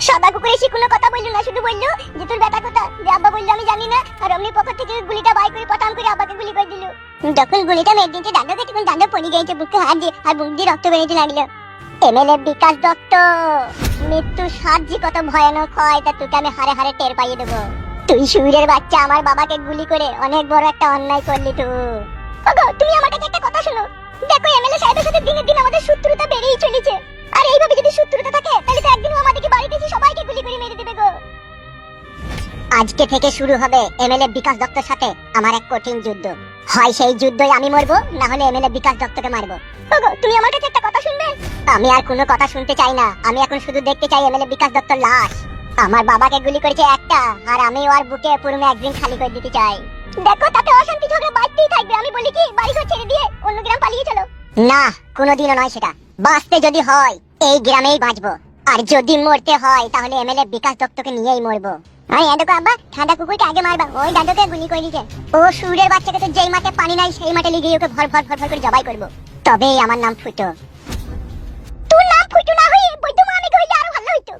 সাদা কুকুর এসে কোনো কথা বললো না, শুধু বললো যে তোর বেটা কোথা। যে আব্বা বললো আমি জানি না, আর অমনি পকেট থেকে গুলিটা বাই করে পটাম করে আব্বাকে গুলি করে দিল। যখন গুলিটা মেরে দিতে ডান্ডা কেটে ডান্ডা পড়ে গিয়েছে বুকে হাত দিয়ে, আর বুক দিয়ে রক্ত বেরোতে লাগলো। এমএলএ বিকাশ দত্ত, মৃত্যুর স্বাদ যে কত ভয়ানক হয় তা তোকে আমি হারে হারে টের পাইয়ে দেবো। তুই সুরের বাচ্চা আমার বাবাকে গুলি করে অনেক বড় একটা অন্যায় করলি তুই। ওগো তুমি আমার কাছে একটা কথা শোনো, দেখো এমএলএ সাহেবের সাথে দিনের দিন আমাদের শত্রুতা বেড়েই চলেছে, আর এইভাবে যদি শত্রুতা থাকে তাহলে তো একদিন আমাদেরকে বাড়িতে এসে সবাইকে গুলি করে মেরে দেবে গো। আজকে থেকে শুরু হবে এমএলএ বিকাশ দত্তের সাথে আমার এক কঠিন যুদ্ধ। হয় সেই যুদ্ধই আমি মরবো, না হলে এমএলএ বিকাশ দত্তকে মারবো। ওগো তুমি আমার কাছে একটা কথা শুনবে? আমি আর কোনো কথা শুনতে চাই না, আমি এখন শুধু দেখতে চাই এমএলএ বিকাশ দত্তর লাশ। আমার বাবাকে গুলি করেছে একটা, আর আমি ওর বুকে পুরো একদিন খালি করে দিতে চাই। দেখো তাতে অশান্তি ঝগড়া বাড়তেই থাকবে, আমি বলি কি বাড়ি ঘর ছেড়ে দিয়ে অন্য গ্রাম পালিয়ে চলো। না, কোনোদিনও নয় সেটা। বাঁচতে যদি হয় এই গ্রামেই বাঁচবো, আর যদি মরতে হয় তাহলে এমএলএ বিকাশ দত্তকে নিয়েই মরবো। দেখো আব্বা, ঠান্ডা কুকুরকে আগে মারবা, ওই দাদুকে গুলি করে দিয়েছে। ও সুরের বাচ্চাকে তো যেই মাঠে পানি নাই সেই মাঠে লিগিয়ে ওকে ভর ভর ভর ভর করে জবাই করবো, তবেই আমার নাম ফুটো। তোর নাম ফুটো না হয়ে বৈদ্য মামিকে হইলে আরো ভালো হইতো।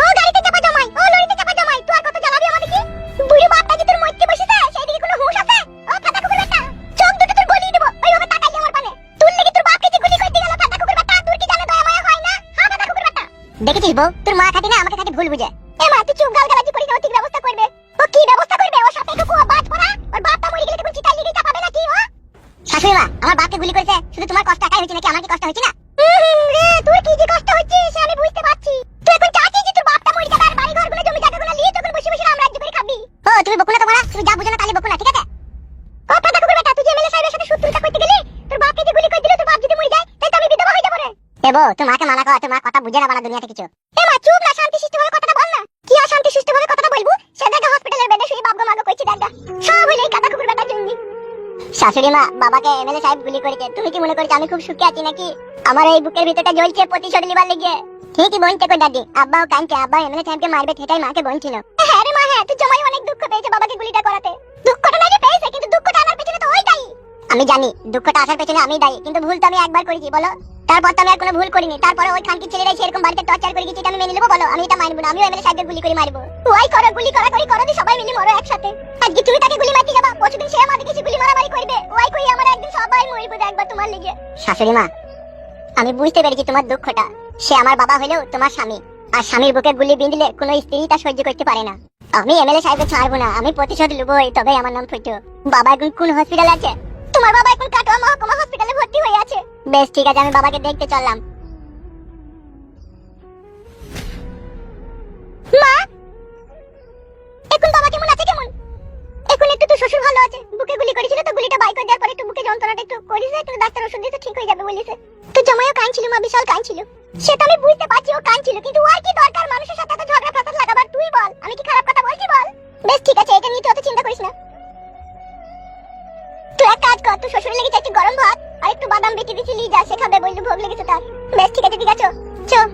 ও গাড়িতে চাপা জমাই, ও লরিতে চাপা জমাই, তুই আর কত জ্বালাবি আমাদেরকে? বুড়ি বাপটা যে তোর মধ্যে বসেছে সেই দিকে কোনো হুঁশ আছে? ও ফাটা কুকুর বেটা, চোখ দুটো তোর গলিয়ে দেবো ওইভাবে তাকাইলে আমার পানে। তুই লাগি তোর বাপকে যে গুলি করে দিয়ে গেল ফাটা কুকুর বেটা, তোর কি জানা দয়া মায়া হয় না? হ্যাঁ ফাটা কুকুর বেটা। দেখেছিস বউ, তোর মা খাটি না আমাকে খাটি ভুল বুঝে। এমা তুই চুপ গালগালাজি করিস না, ও ঠিক ব্যবস্থা করবে। ও কি ব্যবস্থা করবে? ওর সাথে একটু বাজ পড়া, ওর বাপটা মরে গেলে তখন চিতাই লিগে চাপাবে নাকি ও? শাশুড়ি মা, আমার বাপকে গুলি করেছে, শুধু তোমার কষ্ট একাই হচ্ছে নাকি আমার কি কষ্ট হচ্ছে না? রে তোর কি যে কষ্ট হচ্ছে সে আমি বুঝতে পারছি। তুই এখন চাচ্ছিস যে তোর বাপটা মরে যাবে আর বাড়ি ঘরগুলো জমি জায়গাগুলো নিয়ে তখন বসে বসে রাম রাজ্য করে খাবি। ও তুমি বকো না, তোমার তুমি যা বুঝো না তাহলে বকো না, ঠিক আছে? ও ফাটা কুকুর বেটা, তুই যে এমএলএ সাহেবের সাথে শত্রুতা করতে গেলি, তোর বাপকে যে গুলি করে দিল, তোর বাপ যদি মরে যায় তাহলে তো আমি বিধবা হয়ে যাব রে। এবো তোর মাকে মানা কর, তোর মা কথা বুঝে না বানা দুনিয়াতে কিছু। এমা চুপ না, শান্তি শিষ্টভাবে কথাটা বল না। কি আর শান্তি শিষ্টভাবে কথাটা বলবো? সে জায়গা হসপিটালের বেডে শুয়ে বাপ গো মাগো কইছি দাদা, সব হইলে এই কাটা কুকুর বেটার জন্য। শাশুড়ি মা, বাবাকে এমএলএ সাহেব গুলি করেছে, তুমি কি মনে করছো আমি খুব সুখে আছি নাকি? আমার এই বুকের ভিতরটা জ্বলছে প্রতিশোধ নিবার লেগে। ঠিকই বলতে কই দাদি, আব্বাও কাঁদছে, আব্বা এমএলএ সাহেবকে মারবে সেটাই মাকে বলছিল। হ্যাঁ রে মা, হ্যাঁ তুই জমাই অনেক দুঃখ পেয়েছে বাবাকে গুলিটা করাতে। দুঃখটা নাকি পেয়েছে, কিন্তু দুঃখটা আনার পেছনে তো ওই দায়ী। আমি জানি দুঃখটা আসার পেছনে আমি দায়ী, কিন্তু ভুল তো আমি একবার করেছি বলো, তারপর তো আমি আর কোনো ভুল করিনি। তারপরে ওই খানকি ছেলেরাই সেরকম বাড়িতে টর্চার করে গেছে, এটা আমি মেনে নেবো বলো? আমি এটা মানবো না, আমিও এমএলএ সাহেবকে গুলি করে মারবো। ওই করো গুলি করা করি করো, সবাই মিলে মরো একসাথে। আজকে তুমি তাকে গুলি মারতে যাবা, পরশুদিন সে আমাদের কিছু গুলি মারামারি করবে, ওই কই আমরা একদিন সবাই মরবো একবার তোমার লেগে। শাশুড়ি মা, আমি বুঝতে পেরেছি তোমার দুঃখটা। সে আমার বাবা হলেও তোমার স্বামী, আর স্বামীর বুকে গুলি বিঁধলে কোনো স্ত্রী তা সহ্য করতে পারে না। আমি এমএলএ সাহেবকে ছাড়বো না, আমি প্রতিশোধ লুবই, তবেই আমার নাম ফুটো। বাবা এখন কোন হসপিটালে আছে? তোমার বাবা এখন কাটোয়া মহকুমা হসপিটালে ভর্তি হয়ে আছে। বেশ ঠিক আছে, আমি বাবাকে দেখতে চললাম। মা, এখন বাবা কেমন আছে? কেমন এখন? একটু তো শ্বশুর ভালো আছে, বুকে গুলি করেছিল তো গুলিটা বাই করে দেওয়ার পরে একটু বুকে যন্ত্রণাটা একটু করেছে, একটু ডাক্তার ওষুধ দিতে ঠিক হয়ে যাবে বলেছে। তো জামাইও কাঁদছিল, মা বিশাল কাঁদছিল। সেটা আমি বুঝতে পারছি ও কাঁদছিল, কিন্তু ওর কি দরকার মানুষের সাথে এত ঝগড়া ফাসাদ লাগাবার? তুই বল, আমি কি খারাপ কথা বলছি বল? বেশ ঠিক আছে, এটা নিয়ে তুই অত চিন্তা করিস না। তুই এক কাজ কর, তুই শ্বশুরের লেগে একটু গরম ভাত আর একটু বাদাম বেটে দিছিলি, যা সে খাবে বললি, ভোগ লেগেছে তার। বেশ ঠিক আছে, ঠিক আছে, চল।